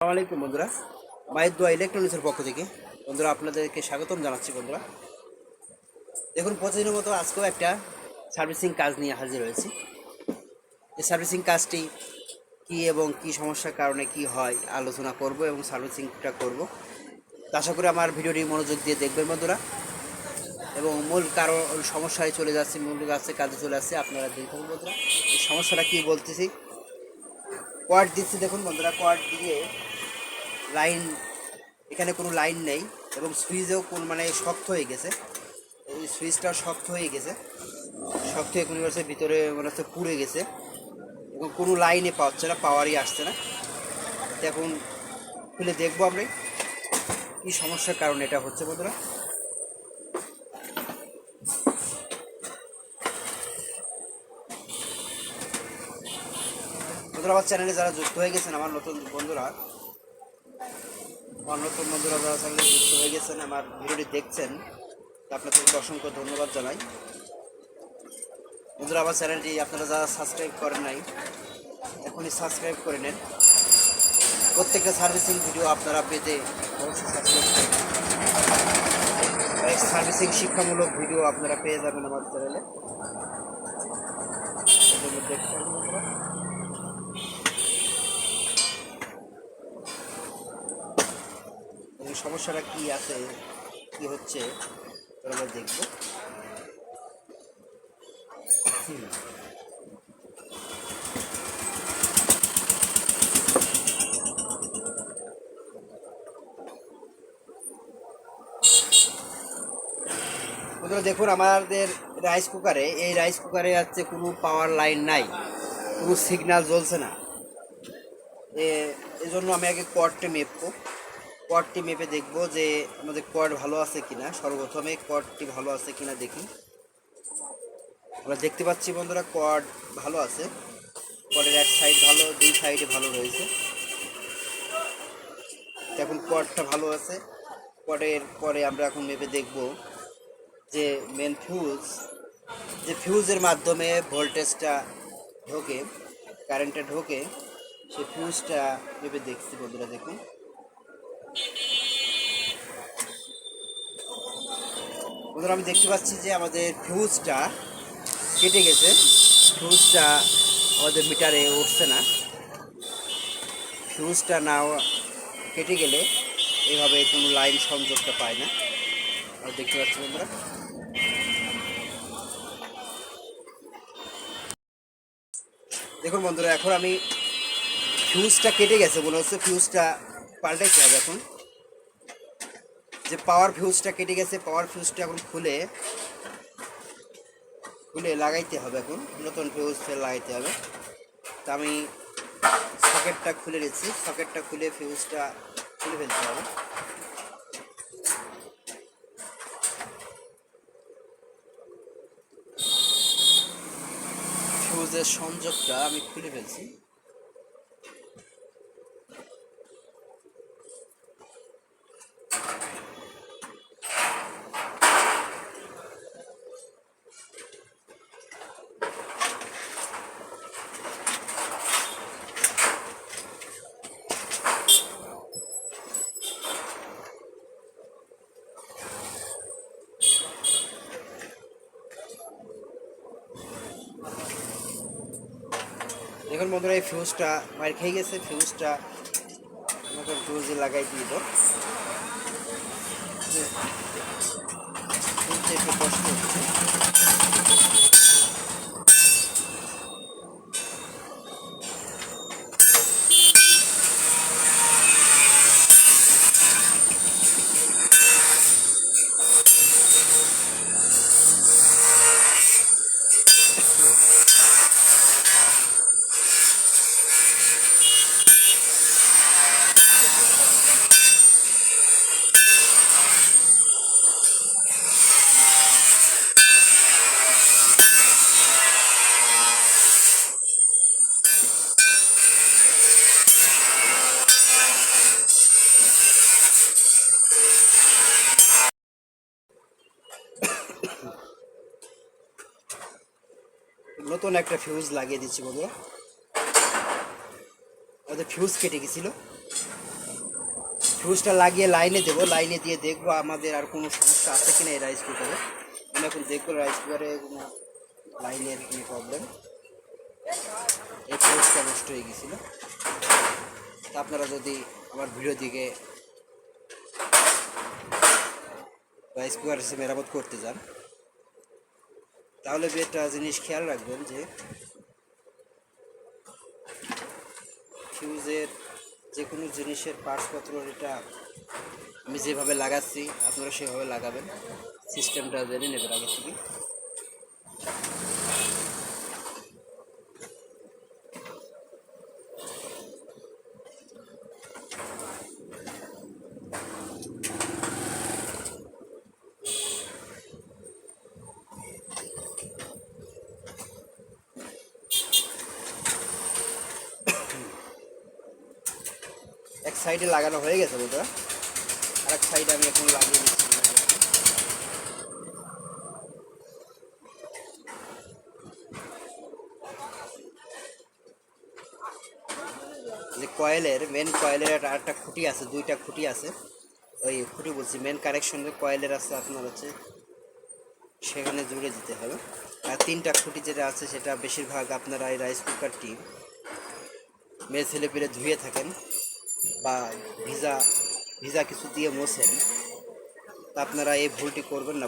আসসালামু আলাইকুম বন্ধুরা, মায়ের দোয়া ইলেকট্রনিক্সের পক্ষ থেকে বন্ধুরা আপনাদেরকে স্বাগতম জানাচ্ছি। বন্ধুরা দেখুন, প্রতিদিনের মতো আজকেও একটা সার্ভিসিং কাজ নিয়ে হাজির হয়েছি। এই সার্ভিসিং কাজটি কি এবং কি সমস্যার কারণে কি হয় আলোচনা করব এবং সার্ভিসিংটা করব। আশা করি আমার ভিডিওটি মনোযোগ দিয়ে দেখবেন বন্ধুরা, এবং মূল কারণ সমস্যায় চলে যাচ্ছে, মূল কাজে চলে আসছে। আপনারা দেখুন বন্ধুরা, এই সমস্যাটা কি বলতেছি। কোয়ার্ড দিচ্ছি, দেখুন বন্ধুরা, কোয়ার্ড দিয়ে লাইন, এখানে কোনো লাইন নেই এবং সুইচেও কোন শক্ত হয়ে গেছে। এই সুইচটা শক্ত হয়ে গেছে, শক্ত হয়ে কোনো ভিতরে মনে হচ্ছে পুড়ে গেছে এবং কোনো লাইনে পাচ্ছে না, পাওয়ারই আসছে না। এখন খুলে দেখবো আমরা কী সমস্যার কারণে এটা হচ্ছে বন্ধুরা। বন্ধুরা, আমার চ্যানেলে যারা যুক্ত হয়ে গেছেন, আমার নতুন বন্ধুরা যারা চ্যানেলে যুক্ত হয়ে গেছেন, আমার ভিডিওটি দেখছেন, আপনাদেরকে অসংখ্য ধন্যবাদ জানাই। বন্ধুরা, আমার চ্যানেলটি আপনারা যারা সাবস্ক্রাইব করেন নাই, এখনই সাবস্ক্রাইব করে নেন। প্রত্যেকটা সার্ভিসিং ভিডিও আপনারা পেতে অবশ্যই সাবস্ক্রাইব করবেন। সার্ভিসিং শিক্ষামূলক ভিডিও আপনারা পেয়ে যাবেন আমার চ্যানেলে। সমস্যাটা কি আছে, কি হচ্ছে আমরা দেখব। দেখুন, আমাদের রাইস কুকারে, এই রাইস কুকারে হচ্ছে কোনো পাওয়ার লাইন নাই, কোনো সিগন্যাল জ্বলছে না। এই জন্য আমি আগে কোয়ার্ডটি মেপবো। কোয়ার্ডটি মেপে দেখবো যে আমাদের কোয়ার্ড ভালো আছে কিনা। সর্বপ্রথমে কোয়ার্ডটি ভালো আছে কিনা দেখি। আমরা দেখতে পাচ্ছি বন্ধুরা, কোয়ার্ড ভালো আছে। কোয়ার্ডের এক সাইড ভালো, দুই সাইডে ভালো রয়েছে। এখন কোয়ার্ডটা ভালো আছে। কোয়ার্ডের পরে আমরা এখন মেপে দেখব যে মেন ফিউজ, যে ফিউজের মাধ্যমে ভোল্টেজটা ঢোকে, কারেন্টটা ঢোকে, সেই ফিউজটা মেপে দেখছি বন্ধুরা। দেখুন, বন্ধুরা, আমি দেখতে পাচ্ছি যে আমাদের ফিউজটা কেটে গেছে। ফিউজটা আমাদের মিটারে উঠছে না। ফিউজটা না কেটে গেলে এভাবে কোনো লাইন সংযোগটা পায় না। আর দেখতে পাচ্ছি বন্ধুরা, দেখুন বন্ধুরা, এখন আমি ফিউজটা কেটে গেছে মনে হচ্ছে, ফিউজটা পাল্টাইতে হবে। এখন যে পাওয়ার ফিউজটা কেটে গেছে, পাওয়ার ফিউজটা এখন খুলে লাগাইতে হবে। এখন নতুন ফিউজ লাগাইতে হবে। তা আমি সকেটটা খুলে নিচ্ছি। সকেটটা খুলে ফিউজটা খুলে ফেলতে হবে। ফিউজের সংযোগটা আমি খুলে ফেলছি। দেখুন বন্ধুরা, এই ফিউজটা মার খেয়ে গেছে। ফিউজটা নতুন ফিউজে লাগাই দিব। একটু কষ্ট হচ্ছে। নতুন একটা ফিউজ লাগিয়ে দিচ্ছি বন্ধুরা। আমাদের ফিউজ কেটে গেছিলো, ফিউজটা লাগিয়ে লাইনে দেবো, লাইনে দিয়ে দেখবো আমাদের আর কোনো সমস্যা আছে কিনা এই রাইস কুকারে। আমি এখন দেখবো রাইস কুকারে কোনো লাইনের কী প্রবলেম। এই ফিউজটা নষ্ট হয়ে গেছিলো। তা আপনারা যদি আমার ভিডিও দিকে রাইস কুকার মেরামত করতে যান, তাহলে একটা জিনিস খেয়াল রাখবেন যে ফিউজের যে কোনো জিনিসের পার্টসপত্র এটা আমি যেভাবে লাগাচ্ছি আপনারা সেভাবে লাগাবেন, সিস্টেমটা জেনে নেবেন আগে থেকে। এক সাইডে লাগানো হয়ে গেছে বন্ধুরা, আর এক সাইডে আমি এখন লাগিয়ে দিচ্ছি। যে কয়েলের মেন কয়েলের একটা খুঁটি আছে, দুইটা খুঁটি আছে, ওই খুঁটি বলছি মেন কানেকশনের কয়েলের আছে আপনার হচ্ছে সেখানে জুড়ে দিতে হবে। আর তিনটা খুঁটি যেটা আছে সেটা বেশিরভাগ আপনারা এই রাইস কুকারটি মেয়ে ছেলে পেলে ধুয়ে থাকেন বা ভিজা ভিজা কিছু দিয়ে মোছেন, তা আপনারা এই ভুলটি করবেন না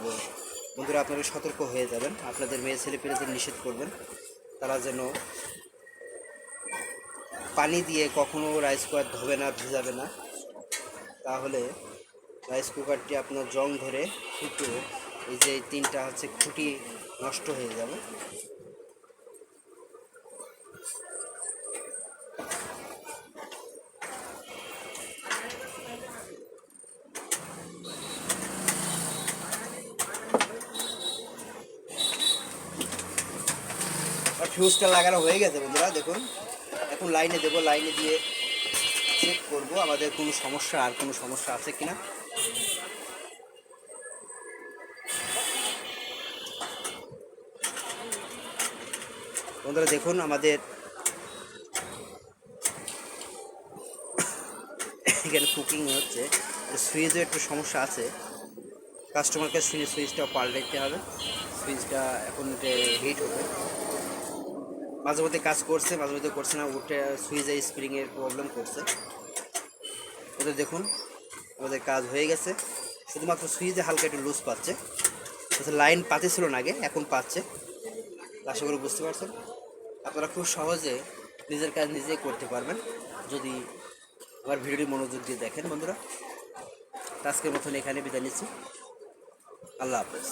বন্ধুরা। আপনারা সতর্ক হয়ে যাবেন, আপনাদের মেয়ে ছেলে পেলেদের নিষেধ করবেন তারা যেন পানি দিয়ে কখনো রাইস কুকার ধোবে না, ভিজাবে না, তাহলে রাইস কুকারটি আপনার জং ধরে ফুটো এই যে তিনটা হচ্ছে খুঁটি নষ্ট হয়ে যাবে। আর ফিউজটা লাগানো হয়ে গেছে বন্ধুরা, দেখুন এখন লাইনে দেবো, লাইনে দিয়ে চেক করবো আমাদের কোনো সমস্যা আর কোনো সমস্যা আছে কিনা। বন্ধুরা দেখুন আমাদের এখানে কুকিং হচ্ছে, সুইচে একটু সমস্যা আছে, কাস্টমারকে সুইচটা পাল্টাইতে হবে। সুইচটা এখন হিট হবে, মাঝে মধ্যে কাজ করছে মাঝে মধ্যে করছে না, উঠে সুইচে স্প্রিংয়ের প্রবলেম করছে। ওদের দেখুন আমাদের কাজ হয়ে গেছে, শুধুমাত্র সুইচে হালকা একটু লুজ পাচ্ছে, লাইন পাচ্ছিল না আগে, এখন পাচ্ছে। আশা করি বুঝতে পারছেন। আপনারা খুব সহজে নিজের কাজ নিজেই করতে পারবেন যদি আমার ভিডিওটি মনোযোগ দিয়ে দেখেন বন্ধুরা। আজকের মতন এখানে বিদায় নিচ্ছি, আল্লাহ হাফেজ।